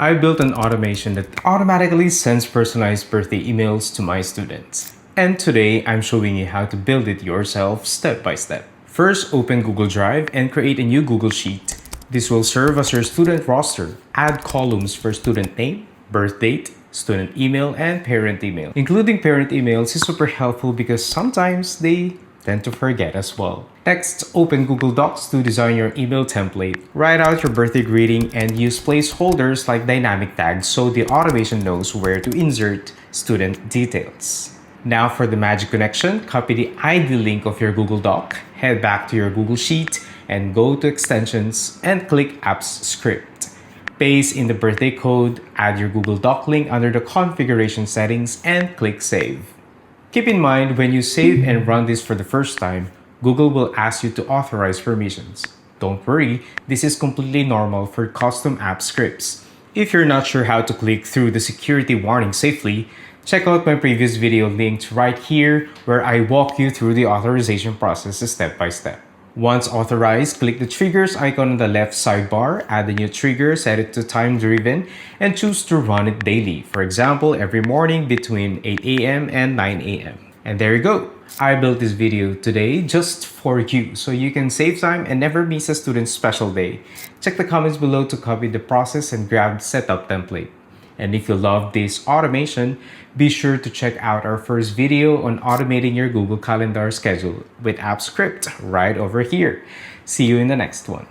I built an automation that automatically sends personalized birthday emails to my students. And today, I'm showing you how to build it yourself step by step. First, open Google Drive and create a new Google Sheet. This will serve as your student roster. Add columns for student name, birth date, student email, and parent email. Including parent emails is super helpful because sometimes they tend to forget as well. Next, open Google Docs to design your email template. Write out your birthday greeting and use placeholders like dynamic tags so the automation knows where to insert student details. Now for the magic connection, copy the ID link of your Google Doc, head back to your Google Sheet, and go to Extensions and click Apps Script. Paste in the birthday code, add your Google Doc link under the configuration settings, and click Save. Keep in mind, when you save and run this for the first time, Google will ask you to authorize permissions. Don't worry, this is completely normal for custom app scripts. If you're not sure how to click through the security warning safely, check out my previous video linked right here where I walk you through the authorization process step by step. Once authorized, click the triggers icon on the left sidebar, add a new trigger, set it to time driven, and choose to run it daily. For example, every morning between 8 a.m. and 9 a.m. And there you go. I built this video today just for you so you can save time and never miss a student's special day. Check the comments below to copy the process and grab the setup template. And if you love this automation, be sure to check out our first video on automating your Google Calendar schedule with AppScript right over here. See you in the next one.